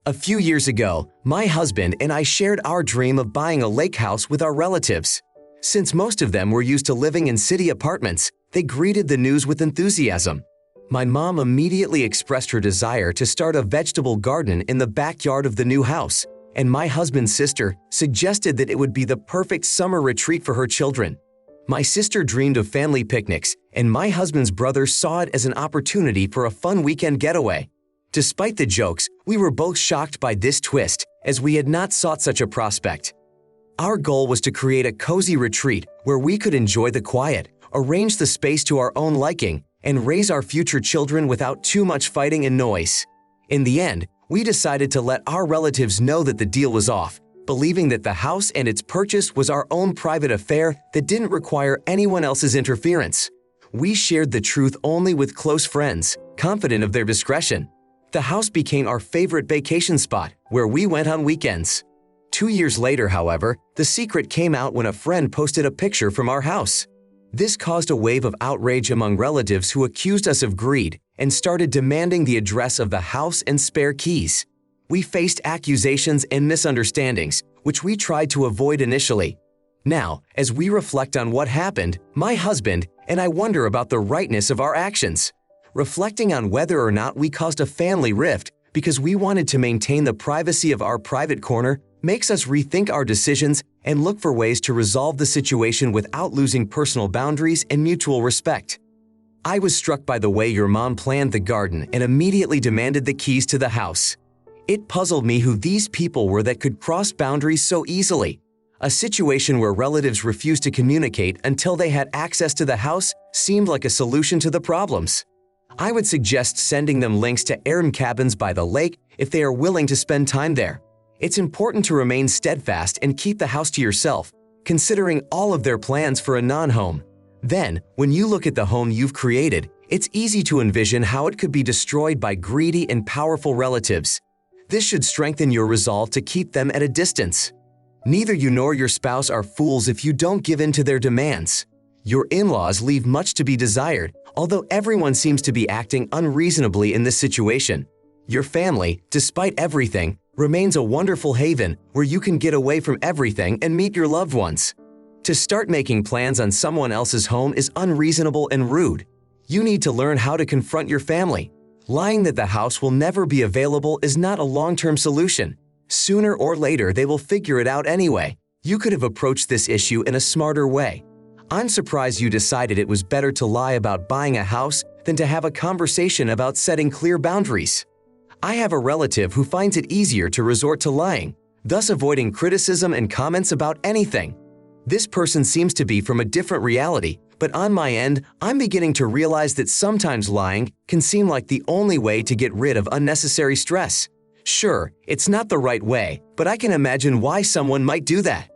A few years ago, my husband and I shared our dream of buying a lake house with our relatives. Since most of them were used to living in city apartments, they greeted the news with enthusiasm. My mom immediately expressed her desire to start a vegetable garden in the backyard of the new house, and my husband's sister suggested that it would be the perfect summer retreat for her children. My sister dreamed of family picnics, and my husband's brother saw it as an opportunity for a fun weekend getaway. Despite the jokes, we were both shocked by this twist, as we had not sought such a prospect. Our goal was to create a cozy retreat where we could enjoy the quiet, arrange the space to our own liking, and raise our future children without too much fighting and noise. In the end, we decided to let our relatives know that the deal was off, believing that the house and its purchase was our own private affair that didn't require anyone else's interference. We shared the truth only with close friends, confident of their discretion. The house became our favorite vacation spot, where we went on weekends. 2 years later, however, the secret came out when a friend posted a picture from our house. This caused a wave of outrage among relatives who accused us of greed and started demanding the address of the house and spare keys. We faced accusations and misunderstandings, which we tried to avoid initially. Now, as we reflect on what happened, my husband and I wonder about the rightness of our actions, reflecting on whether or not we caused a family rift because we wanted to maintain the privacy of our private corner makes us rethink our decisions and look for ways to resolve the situation without losing personal boundaries and mutual respect. I was struck by the way your mom planned the garden and immediately demanded the keys to the house. It puzzled me who these people were that could cross boundaries so easily. A situation where relatives refused to communicate until they had access to the house seemed like a solution to the problems. I would suggest sending them links to errand cabins by the lake if they are willing to spend time there. It's important to remain steadfast and keep the house to yourself, considering all of their plans for a non-home. Then, when you look at the home you've created, it's easy to envision how it could be destroyed by greedy and powerful relatives. This should strengthen your resolve to keep them at a distance. Neither you nor your spouse are fools if you don't give in to their demands. Your in-laws leave much to be desired, although everyone seems to be acting unreasonably in this situation. Your family, despite everything, remains a wonderful haven where you can get away from everything and meet your loved ones. To start making plans on someone else's home is unreasonable and rude. You need to learn how to confront your family. Lying that the house will never be available is not a long-term solution. Sooner or later, they will figure it out anyway. You could have approached this issue in a smarter way. I'm surprised you decided it was better to lie about buying a house than to have a conversation about setting clear boundaries. I have a relative who finds it easier to resort to lying, thus avoiding criticism and comments about anything. This person seems to be from a different reality, but on my end, I'm beginning to realize that sometimes lying can seem like the only way to get rid of unnecessary stress. Sure, it's not the right way, but I can imagine why someone might do that.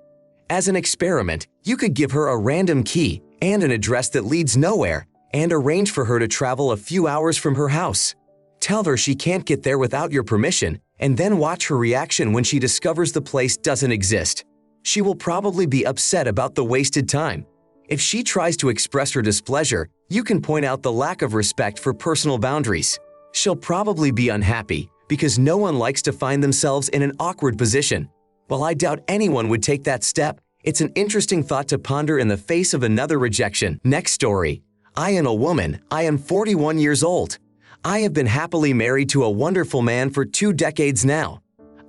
As an experiment, you could give her a random key and an address that leads nowhere and arrange for her to travel a few hours from her house. Tell her she can't get there without your permission and then watch her reaction when she discovers the place doesn't exist. She will probably be upset about the wasted time. If she tries to express her displeasure, you can point out the lack of respect for personal boundaries. She'll probably be unhappy because no one likes to find themselves in an awkward position. While I doubt anyone would take that step, it's an interesting thought to ponder in the face of another rejection. Next story. I am a woman. I am 41 years old. I have been happily married to a wonderful man for 2 decades now.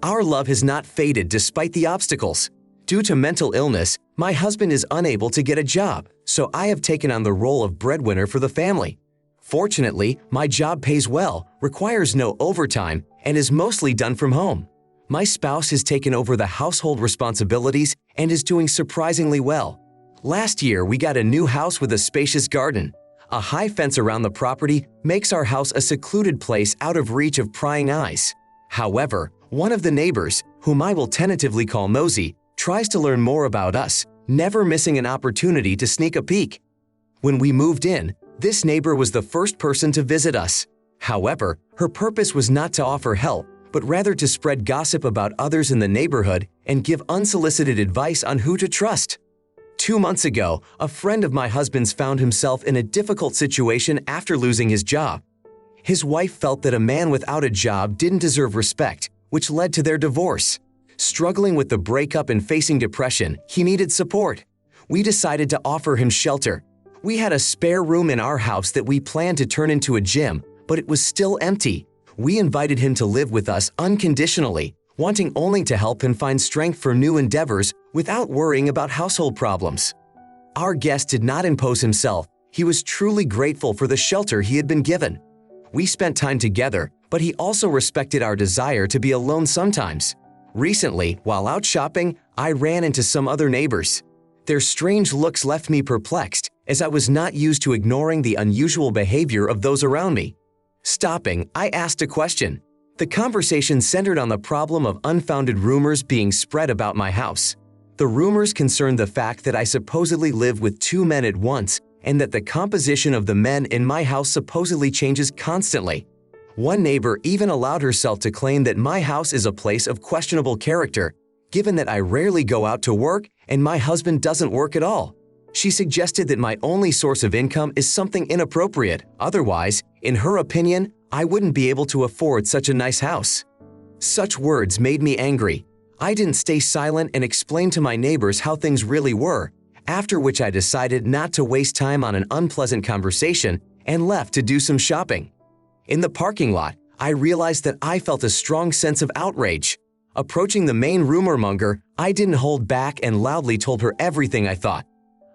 Our love has not faded despite the obstacles. Due to mental illness, my husband is unable to get a job, so I have taken on the role of breadwinner for the family. Fortunately, my job pays well, requires no overtime, and is mostly done from home. My spouse has taken over the household responsibilities and is doing surprisingly well. Last year, we got a new house with a spacious garden. A high fence around the property makes our house a secluded place out of reach of prying eyes. However, one of the neighbors, whom I will tentatively call Nosy, tries to learn more about us, never missing an opportunity to sneak a peek. When we moved in, this neighbor was the first person to visit us. However, her purpose was not to offer help, but rather to spread gossip about others in the neighborhood and give unsolicited advice on who to trust. 2 months ago, a friend of my husband's found himself in a difficult situation after losing his job. His wife felt that a man without a job didn't deserve respect, which led to their divorce. Struggling with the breakup and facing depression, he needed support. We decided to offer him shelter. We had a spare room in our house that we planned to turn into a gym, but it was still empty. We invited him to live with us unconditionally, wanting only to help him find strength for new endeavors without worrying about household problems. Our guest did not impose himself. He was truly grateful for the shelter he had been given. We spent time together, but he also respected our desire to be alone sometimes. Recently, while out shopping, I ran into some other neighbors. Their strange looks left me perplexed, as I was not used to ignoring the unusual behavior of those around me. Stopping, I asked a question. The conversation centered on the problem of unfounded rumors being spread about my house. The rumors concerned the fact that I supposedly live with two men at once and that the composition of the men in my house supposedly changes constantly. One neighbor even allowed herself to claim that my house is a place of questionable character, given that I rarely go out to work and my husband doesn't work at all. She suggested that my only source of income is something inappropriate. Otherwise, in her opinion, I wouldn't be able to afford such a nice house. Such words made me angry. I didn't stay silent and explain to my neighbors how things really were, after which I decided not to waste time on an unpleasant conversation and left to do some shopping. In the parking lot, I realized that I felt a strong sense of outrage. Approaching the main rumor monger, I didn't hold back and loudly told her everything I thought.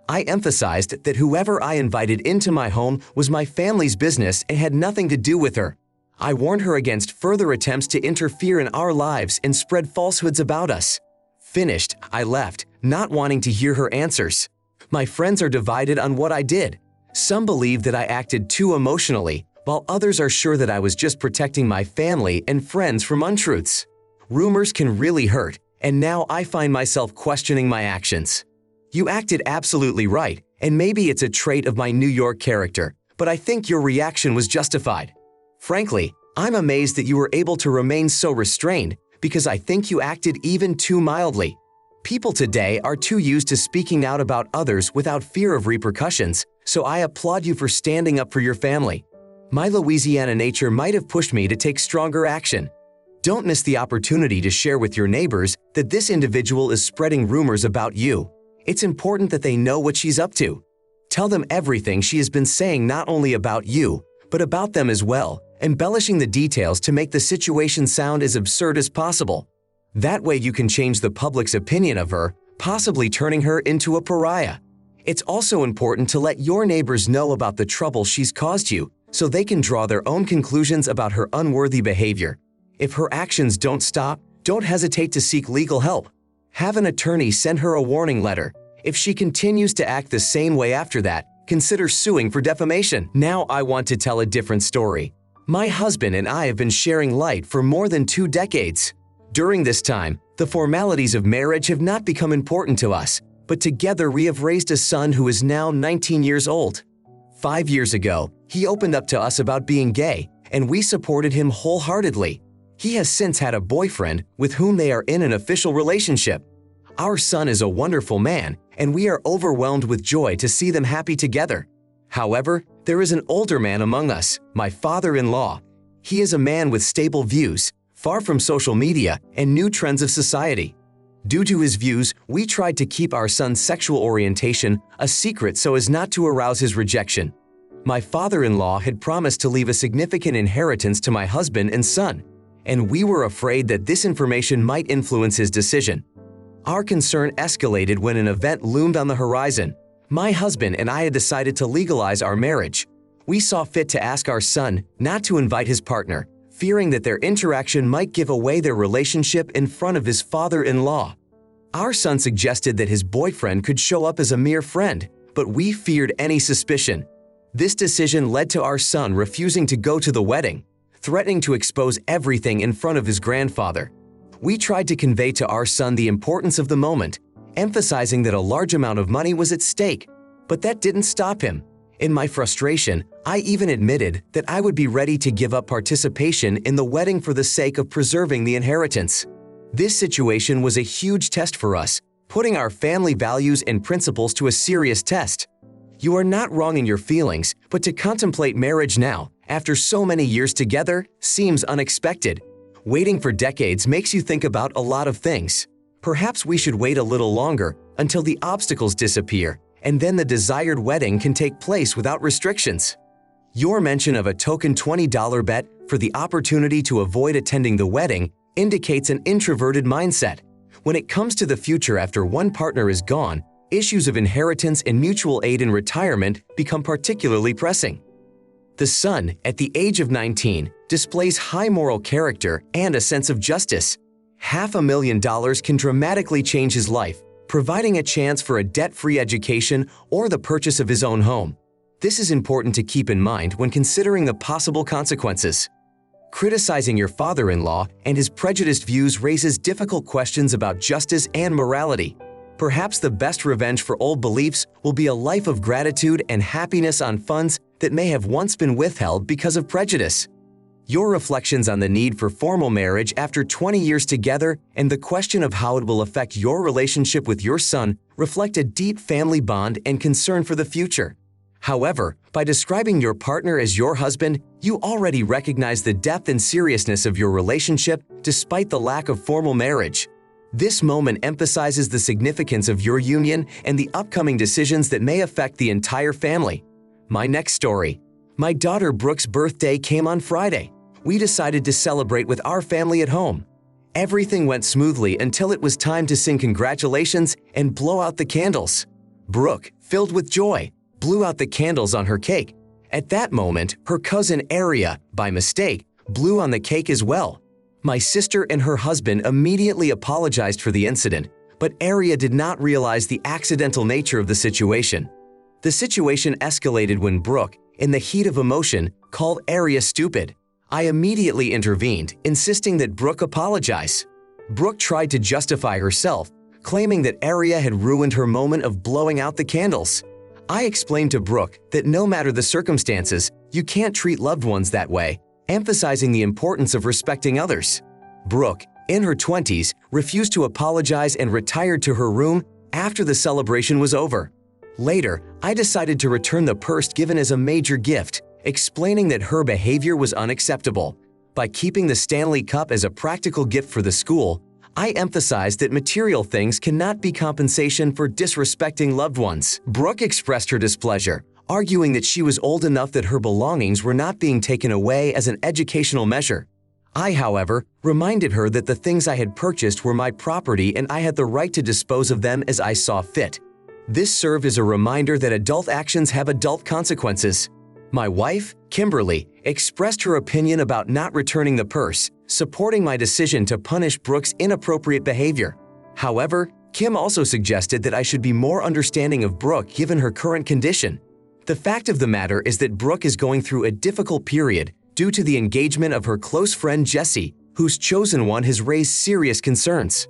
I emphasized that whoever I invited into my home was my family's business and had nothing to do with her. I warned her against further attempts to interfere in our lives and spread falsehoods about us. Finished, I left, not wanting to hear her answers. My friends are divided on what I did. Some believe that I acted too emotionally, while others are sure that I was just protecting my family and friends from untruths. Rumors can really hurt, and now I find myself questioning my actions. You acted absolutely right, and maybe it's a trait of my New York character, but I think your reaction was justified. Frankly, I'm amazed that you were able to remain so restrained, because I think you acted even too mildly. People today are too used to speaking out about others without fear of repercussions, so I applaud you for standing up for your family. My Louisiana nature might have pushed me to take stronger action. Don't miss the opportunity to share with your neighbors that this individual is spreading rumors about you. It's important that they know what she's up to. Tell them everything she has been saying, not only about you, but about them as well, embellishing the details to make the situation sound as absurd as possible. That way you can change the public's opinion of her, possibly turning her into a pariah. It's also important to let your neighbors know about the trouble she's caused you, so they can draw their own conclusions about her unworthy behavior. If her actions don't stop, don't hesitate to seek legal help. Have an attorney send her a warning letter. If she continues to act the same way after that, consider suing for defamation. Now I want to tell a different story. My husband and I have been sharing light for more than 2 decades. During this time, the formalities of marriage have not become important to us, but together we have raised a son who is now 19 years old. 5 years ago, he opened up to us about being gay, and we supported him wholeheartedly. He has since had a boyfriend with whom they are in an official relationship. Our son is a wonderful man, and we are overwhelmed with joy to see them happy together. However, there is an older man among us, my father-in-law. He is a man with stable views, far from social media and new trends of society. Due to his views, we tried to keep our son's sexual orientation a secret so as not to arouse his rejection. My father-in-law had promised to leave a significant inheritance to my husband and son, and we were afraid that this information might influence his decision. Our concern escalated when an event loomed on the horizon. My husband and I had decided to legalize our marriage. We saw fit to ask our son not to invite his partner, fearing that their interaction might give away their relationship in front of his father-in-law. Our son suggested that his boyfriend could show up as a mere friend, but we feared any suspicion. This decision led to our son refusing to go to the wedding, threatening to expose everything in front of his grandfather. We tried to convey to our son the importance of the moment, emphasizing that a large amount of money was at stake, but that didn't stop him. In my frustration, I even admitted that I would be ready to give up participation in the wedding for the sake of preserving the inheritance. This situation was a huge test for us, putting our family values and principles to a serious test. You are not wrong in your feelings, but to contemplate marriage now, after so many years together, seems unexpected. Waiting for decades makes you think about a lot of things. Perhaps we should wait a little longer until the obstacles disappear, and then the desired wedding can take place without restrictions. Your mention of a token $20 bet for the opportunity to avoid attending the wedding indicates an introverted mindset. When it comes to the future after one partner is gone, issues of inheritance and mutual aid in retirement become particularly pressing. The son, at the age of 19, displays high moral character and a sense of justice. $500,000 can dramatically change his life, providing a chance for a debt-free education or the purchase of his own home. This is important to keep in mind when considering the possible consequences. Criticizing your father-in-law and his prejudiced views raises difficult questions about justice and morality. Perhaps the best revenge for old beliefs will be a life of gratitude and happiness on funds that may have once been withheld because of prejudice. Your reflections on the need for formal marriage after 20 years together and the question of how it will affect your relationship with your son reflect a deep family bond and concern for the future. However, by describing your partner as your husband, you already recognize the depth and seriousness of your relationship despite the lack of formal marriage. This moment emphasizes the significance of your union and the upcoming decisions that may affect the entire family. My next story. My daughter Brooke's birthday came on Friday. We decided to celebrate with our family at home. Everything went smoothly until it was time to sing congratulations and blow out the candles. Brooke, filled with joy, blew out the candles on her cake. At that moment, her cousin Aria, by mistake, blew on the cake as well. My sister and her husband immediately apologized for the incident, but Aria did not realize the accidental nature of the situation. The situation escalated when Brooke, in the heat of emotion, called Aria stupid. I immediately intervened, insisting that Brooke apologize. Brooke tried to justify herself, claiming that Aria had ruined her moment of blowing out the candles. I explained to Brooke that no matter the circumstances, you can't treat loved ones that way, emphasizing the importance of respecting others. Brooke, in her 20s, refused to apologize and retired to her room after the celebration was over. Later, I decided to return the purse given as a major gift, explaining that her behavior was unacceptable. By keeping the Stanley Cup as a practical gift for the school, I emphasized that material things cannot be compensation for disrespecting loved ones. Brooke expressed her displeasure, arguing that she was old enough that her belongings were not being taken away as an educational measure. I, however, reminded her that the things I had purchased were my property and I had the right to dispose of them as I saw fit. This served as a reminder that adult actions have adult consequences. My wife, Kimberly, expressed her opinion about not returning the purse, supporting my decision to punish Brooke's inappropriate behavior. However, Kim also suggested that I should be more understanding of Brooke given her current condition. The fact of the matter is that Brooke is going through a difficult period due to the engagement of her close friend Jessie, whose chosen one has raised serious concerns.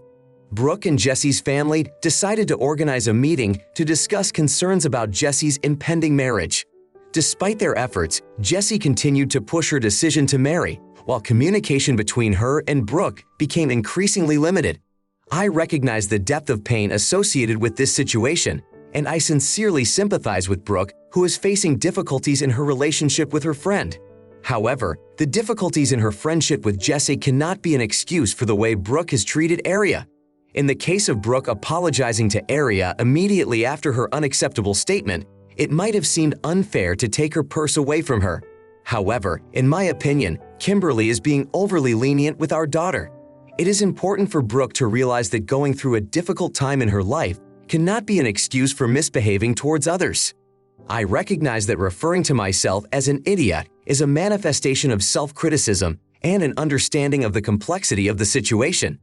Brooke and Jessie's family decided to organize a meeting to discuss concerns about Jessie's impending marriage. Despite their efforts, Jessie continued to push her decision to marry, while communication between her and Brooke became increasingly limited. I recognize the depth of pain associated with this situation, and I sincerely sympathize with Brooke, who is facing difficulties in her relationship with her friend. However, the difficulties in her friendship with Jessie cannot be an excuse for the way Brooke has treated Aria. In the case of Brooke apologizing to Aria immediately after her unacceptable statement, it might have seemed unfair to take her purse away from her. However, in my opinion, Kimberly is being overly lenient with our daughter. It is important for Brooke to realize that going through a difficult time in her life cannot be an excuse for misbehaving towards others. I recognize that referring to myself as an idiot is a manifestation of self-criticism and an understanding of the complexity of the situation.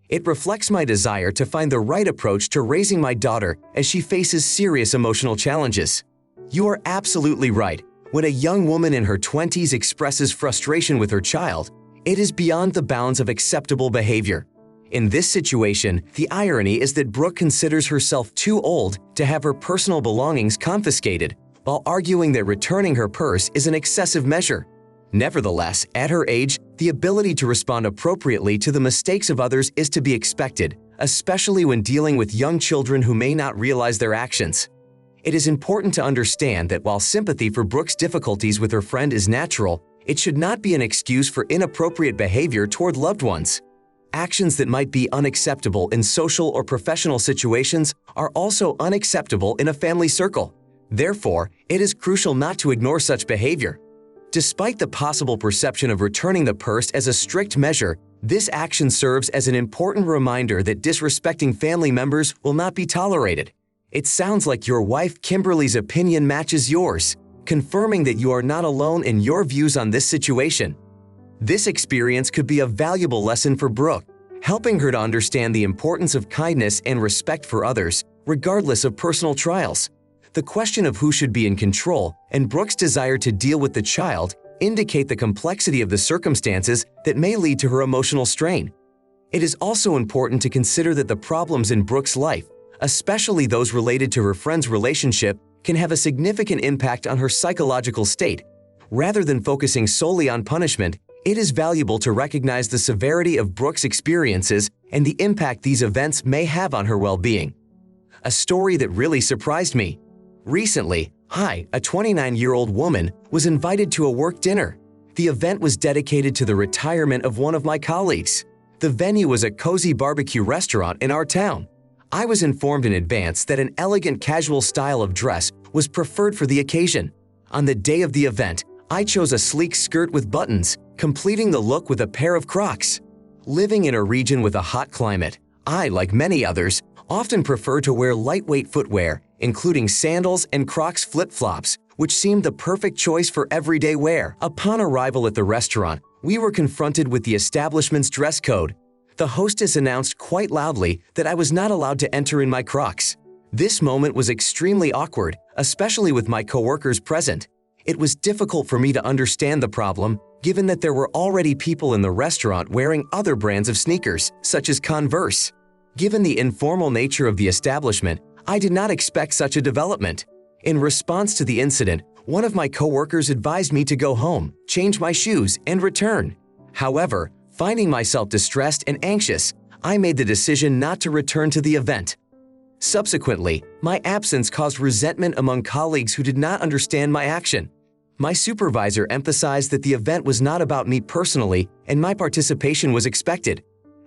It reflects my desire to find the right approach to raising my daughter as she faces serious emotional challenges. You are absolutely right. When a young woman in her 20s expresses frustration with her child, it is beyond the bounds of acceptable behavior. In this situation, the irony is that Brooke considers herself too old to have her personal belongings confiscated, while arguing that returning her purse is an excessive measure. Nevertheless, at her age, the ability to respond appropriately to the mistakes of others is to be expected, especially when dealing with young children who may not realize their actions. It is important to understand that while sympathy for Brooke's difficulties with her friend is natural, It should not be an excuse for inappropriate behavior toward loved ones. Actions that might be unacceptable in social or professional situations are also unacceptable in a family circle. Therefore, it is crucial not to ignore such behavior. Despite the possible perception of returning the purse as a strict measure, this action serves as an important reminder that disrespecting family members will not be tolerated. It sounds like your wife Kimberly's opinion matches yours, confirming that you are not alone in your views on this situation. This experience could be a valuable lesson for Brooke, helping her to understand the importance of kindness and respect for others, regardless of personal trials. The question of who should be in control and Brooke's desire to deal with the child indicate the complexity of the circumstances that may lead to her emotional strain. It is also important to consider that the problems in Brooke's life, especially those related to her friend's relationship, can have a significant impact on her psychological state. Rather than focusing solely on punishment, it is valuable to recognize the severity of Brooke's experiences and the impact these events may have on her well-being. A story that really surprised me. Recently, a 29-year-old woman, was invited to a work dinner. The event was dedicated to the retirement of one of my colleagues. The venue was a cozy barbecue restaurant in our town. I was informed in advance that an elegant casual style of dress was preferred for the occasion. On the day of the event, I chose a sleek skirt with buttons, completing the look with a pair of Crocs. Living in a region with a hot climate, I, like many others, often prefer to wear lightweight footwear, including sandals and Crocs flip-flops, which seemed the perfect choice for everyday wear. Upon arrival at the restaurant, we were confronted with the establishment's dress code. The hostess announced quite loudly that I was not allowed to enter in my Crocs. This moment was extremely awkward, especially with my coworkers present. It was difficult for me to understand the problem, given that there were already people in the restaurant wearing other brands of sneakers, such as Converse. Given the informal nature of the establishment, I did not expect such a development. In response to the incident, one of my coworkers advised me to go home, change my shoes, and return. However, finding myself distressed and anxious, I made the decision not to return to the event. Subsequently, my absence caused resentment among colleagues who did not understand my action. My supervisor emphasized that the event was not about me personally and my participation was expected.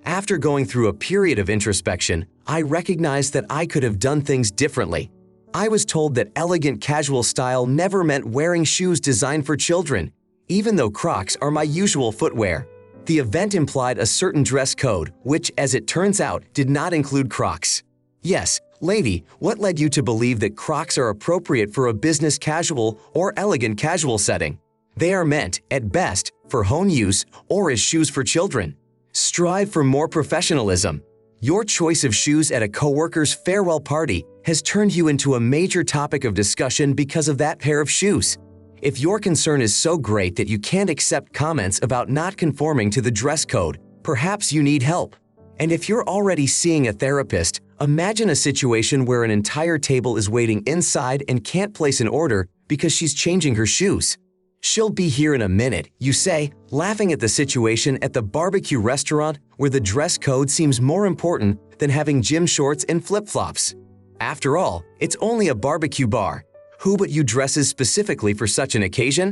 After going through a period of introspection, I recognized that I could have done things differently. I was told that elegant casual style never meant wearing shoes designed for children, even though Crocs are my usual footwear. The event implied a certain dress code, which, as it turns out, did not include Crocs. Yes, lady, what led you to believe that Crocs are appropriate for a business casual or elegant casual setting? They are meant, at best, for home use or as shoes for children. Strive for more professionalism. Your choice of shoes at a coworker's farewell party has turned you into a major topic of discussion because of that pair of shoes. If your concern is so great that you can't accept comments about not conforming to the dress code, perhaps you need help. And if you're already seeing a therapist, imagine a situation where an entire table is waiting inside and can't place an order because she's changing her shoes. "She'll be here in a minute," you say, laughing at the situation at the barbecue restaurant where the dress code seems more important than having gym shorts and flip-flops. After all, it's only a barbecue bar. Who but you dresses specifically for such an occasion?